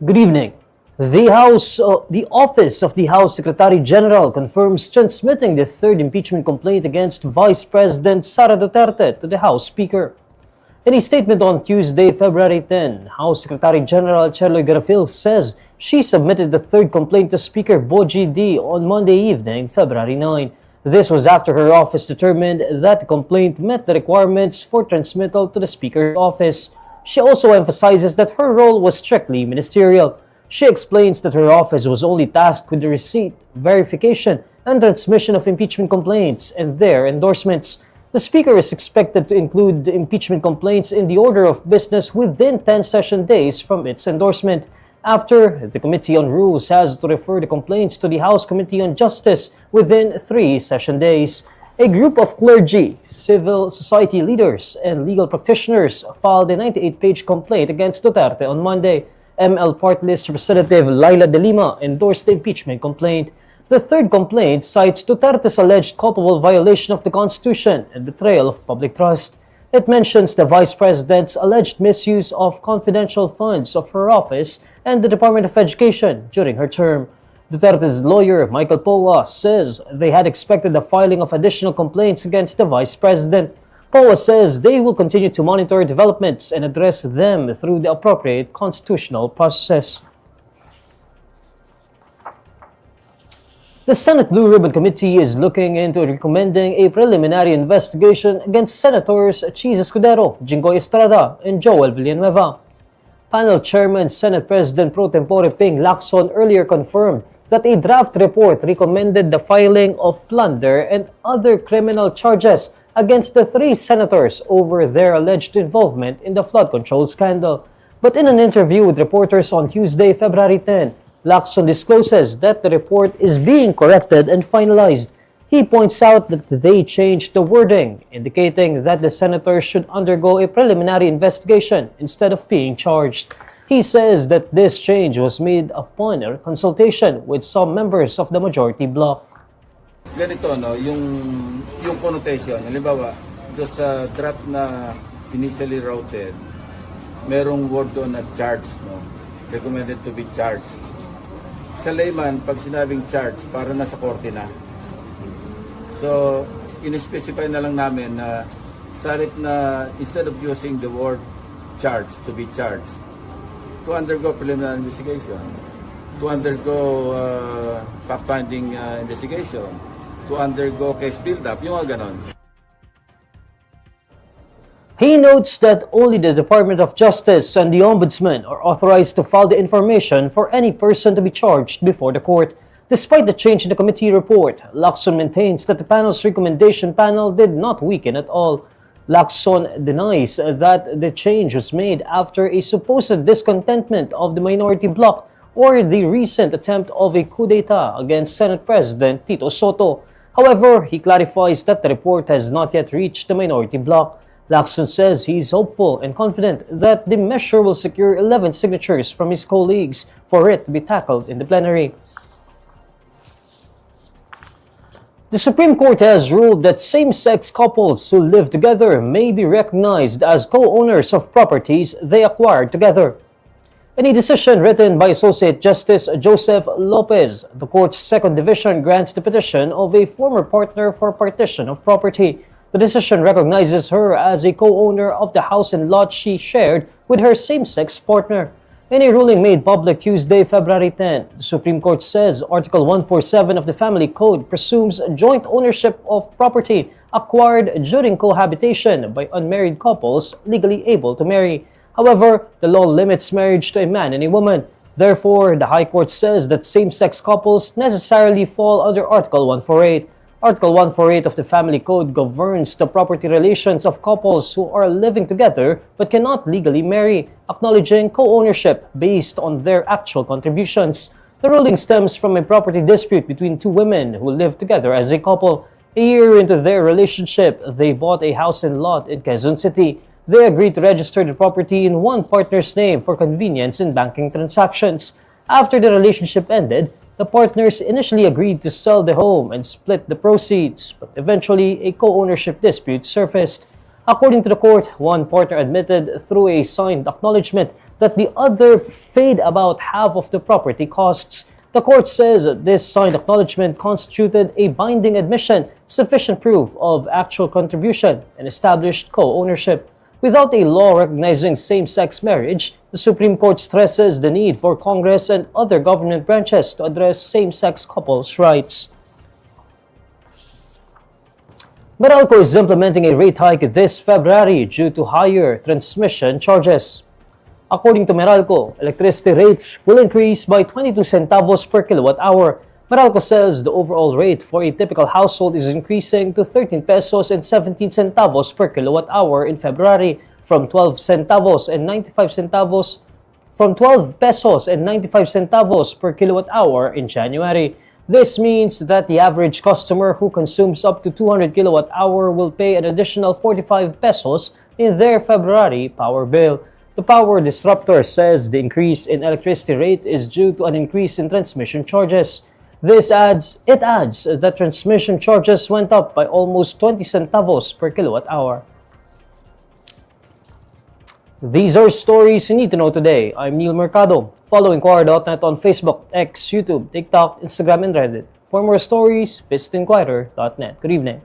Good evening. The Office of the House Secretary General confirms transmitting the third impeachment complaint against Vice President Sara Duterte to the House Speaker. In a statement on Tuesday, February 10, House Secretary General Cheloy Garafil says she submitted the third complaint to Speaker Boji D on Monday evening, February 9. This was after her office determined that the complaint met the requirements for transmittal to the Speaker's office. She also emphasizes that her role was strictly ministerial. She explains that her office was only tasked with the receipt, verification, and transmission of impeachment complaints and their endorsements. The Speaker is expected to include the impeachment complaints in the order of business within 10 session days from its endorsement. After, the Committee on Rules has to refer the complaints to the House Committee on Justice within 3 session days. A group of clergy, civil society leaders, and legal practitioners filed a 98-page complaint against Duterte on Monday. ML Party List Representative Laila De Lima endorsed the impeachment complaint. The third complaint cites Duterte's alleged culpable violation of the Constitution and betrayal of public trust. It mentions the Vice President's alleged misuse of confidential funds of her office and the Department of Education during her term. Duterte's lawyer, Michael Poa, says they had expected the filing of additional complaints against the Vice President. Poa says they will continue to monitor developments and address them through the appropriate constitutional processes. The Senate Blue Ribbon Committee is looking into recommending a preliminary investigation against Senators Chis Escudero, Jinggoy Estrada, and Joel Villanueva. Panel Chairman Senate President Pro Tempore Ping Lacson earlier confirmed that a draft report recommended the filing of plunder and other criminal charges against the 3 senators over their alleged involvement in the flood control scandal. But in an interview with reporters on Tuesday, February 10, Lacson discloses that the report is being corrected and finalized. He points out that they changed the wording, indicating that the senators should undergo a preliminary investigation instead of being charged. He says that this change was made upon a consultation with some members of the majority bloc. Ganito, no, yung connotation, halimbawa, doon sa draft na initially routed, merong word doon na charge, no, recommended to be charged. Sa layman, pag sinabing charge, para nasa korte na. So, in-specify na lang namin na sa halip na instead of using the word charge, to be charged, to undergo preliminary investigation, to undergo fact-finding investigation, to undergo case build-up, yung mga ganon. He notes that only the Department of Justice and the Ombudsman are authorized to file the information for any person to be charged before the court. Despite the change in the committee report, Lacson maintains that the panel's recommendation panel did not weaken at all. Lacson denies that the change was made after a supposed discontentment of the minority bloc or the recent attempt of a coup d'etat against Senate President Tito Soto. However, he clarifies that the report has not yet reached the minority bloc. Lacson says he is hopeful and confident that the measure will secure 11 signatures from his colleagues for it to be tackled in the plenary. The Supreme Court has ruled that same-sex couples who live together may be recognized as co-owners of properties they acquired together. In a decision written by Associate Justice Joseph Lopez, the court's second division grants the petition of a former partner for partition of property. The decision recognizes her as a co-owner of the house and lot she shared with her same-sex partner. In a ruling made public Tuesday, February 10, the Supreme Court says Article 147 of the Family Code presumes joint ownership of property acquired during cohabitation by unmarried couples legally able to marry. However, the law limits marriage to a man and a woman. Therefore, the High Court says that same-sex couples necessarily fall under Article 148. Article 148 of the Family Code governs the property relations of couples who are living together but cannot legally marry, acknowledging co-ownership based on their actual contributions. The ruling stems from a property dispute between 2 women who live together as a couple. A year into their relationship, they bought a house and lot in Quezon City. They agreed to register the property in one partner's name for convenience in banking transactions. After the relationship ended, the partners initially agreed to sell the home and split the proceeds, but eventually a co-ownership dispute surfaced. According to the court, one partner admitted through a signed acknowledgement that the other paid about half of the property costs. The court says this signed acknowledgement constituted a binding admission, sufficient proof of actual contribution, and established co-ownership. Without a law recognizing same-sex marriage, the Supreme Court stresses the need for Congress and other government branches to address same-sex couples' rights. Meralco is implementing a rate hike this February due to higher transmission charges. According to Meralco, electricity rates will increase by 22 centavos per kilowatt hour. Meralco says the overall rate for a typical household is increasing to 13 pesos and 17 centavos per kilowatt hour in February from 12 centavos and 95 centavos from 12 pesos and 95 centavos per kilowatt hour in January. This means that the average customer who consumes up to 200 kilowatt hour will pay an additional 45 pesos in their February power bill. The power disruptor says the increase in electricity rate is due to an increase in transmission charges. It adds that transmission charges went up by almost 20 centavos per kilowatt hour. These are stories you need to know today. I'm Neil Mercado. Follow INQUIRER.net on Facebook, X, YouTube, TikTok, Instagram, and Reddit. For more stories, visit INQUIRER.net. Good evening.